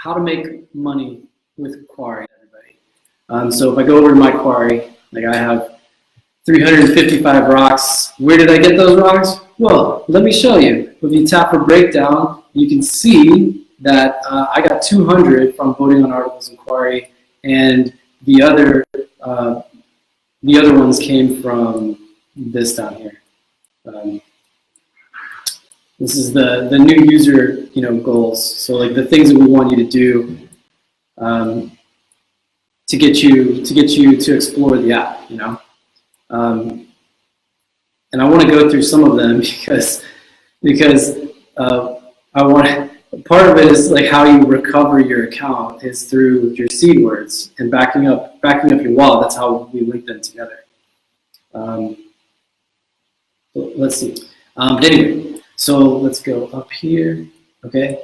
how to make money with Quarry, everybody. So if I go over to my Quarry, like I have 355 rocks. Where did I get those rocks? Well, let me show you. If you tap for breakdown, you can see that I got 200 from voting on articles in Quarry, and the other ones came from this down here. This is the new user, goals. So like the things that we want you to do to get you to explore the app, and I want to go through some of them because I want. Part of it is like how you recover your account is through your seed words and backing up your wallet. That's how we link them together. Let's see. But anyway, so let's go up here. Okay.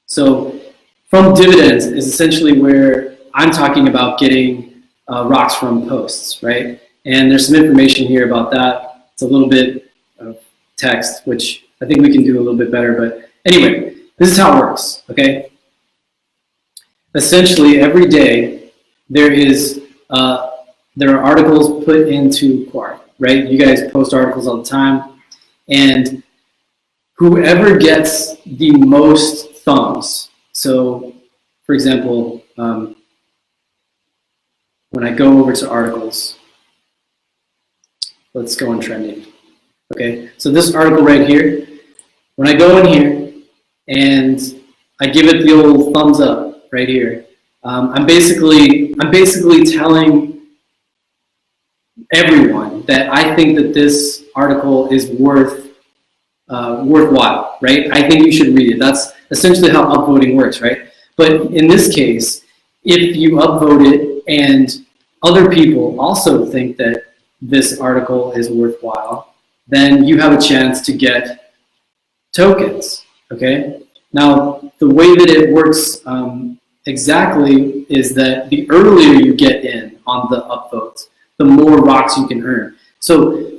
So from dividends is essentially where I'm talking about getting rocks from posts, right? And there's some information here about that. It's a little bit of text, which I think we can do a little bit better. But anyway, this is how it works, okay? Essentially, every day there are articles put into Quarry, right? You guys post articles all the time, and whoever gets the most thumbs. So, for example, when I go over to articles, let's go on trending. Okay, so this article right here, when I go in here and I give it the old thumbs up right here, I'm basically telling everyone that I think that this article is worthwhile, right? I think you should read it. That's essentially how upvoting works, right? But in this case, if you upvote it and other people also think that this article is worthwhile, then you have a chance to get tokens, okay? Now, the way that it works exactly is that the earlier you get in on the upvote, the more rocks you can earn. So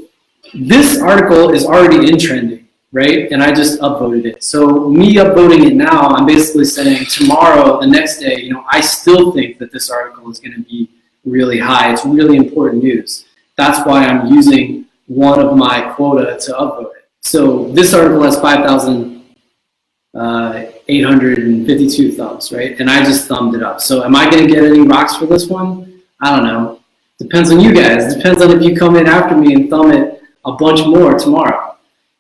this article is already in trending, right? And I just upvoted it. So me upvoting it now, I'm basically saying tomorrow, the next day, I still think that this article is gonna be really high. It's really important news. That's why I'm using one of my quota to upvote it. So this article has 5,852 thumbs, right? And I just thumbed it up. So am I going to get any rocks for this one? I don't know. Depends on you guys. Depends on if you come in after me and thumb it a bunch more tomorrow.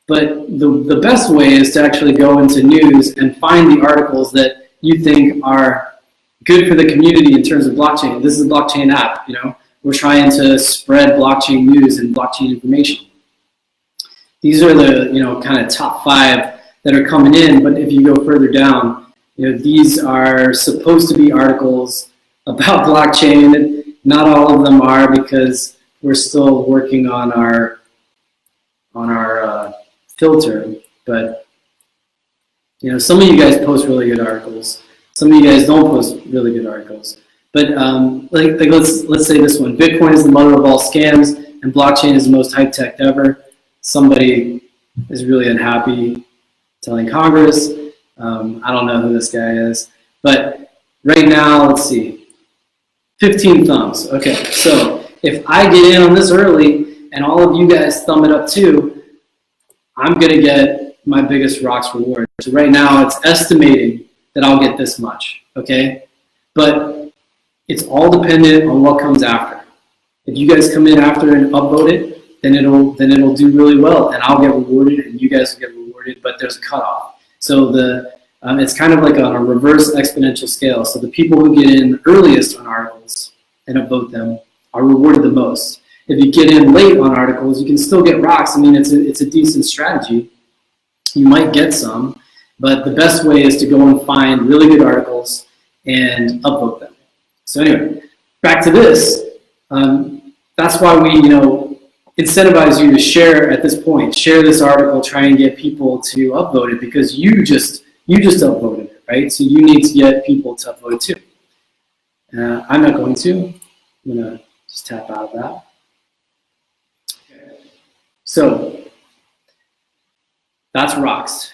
But the best way is to actually go into news and find the articles that you think are good for the community in terms of blockchain. This is a blockchain app, We're trying to spread blockchain news and blockchain information. These are the kind of top 5 that are coming in, but if you go further down, these are supposed to be articles about blockchain. Not all of them are because we're still working on our filter. But some of you guys post really good articles. Some of you guys don't post really good articles. But let's say this one: Bitcoin is the mother of all scams, and blockchain is the most hype tech ever. Somebody is really unhappy telling Congress. I don't know who this guy is, but right now, let's see, 15 thumbs. Okay, so if I get in on this early and all of you guys thumb it up too, I'm gonna get my biggest ROX reward. So right now, it's estimating that I'll get this much. Okay, but it's all dependent on what comes after. If you guys come in after and upvote it, then it'll do really well, and I'll get rewarded, and you guys will get rewarded. But there's a cutoff. So it's kind of like on a reverse exponential scale. So the people who get in earliest on articles and upvote them are rewarded the most. If you get in late on articles, you can still get rocks. I mean, it's a decent strategy. You might get some, but the best way is to go and find really good articles and upvote them. So anyway, back to this. That's why we, incentivize you to share at this point. Share this article, try and get people to upvote it because you just upvoted it, right? So you need to get people to upvote it too. I'm not going to. I'm gonna just tap out of that. Okay. So that's ROX.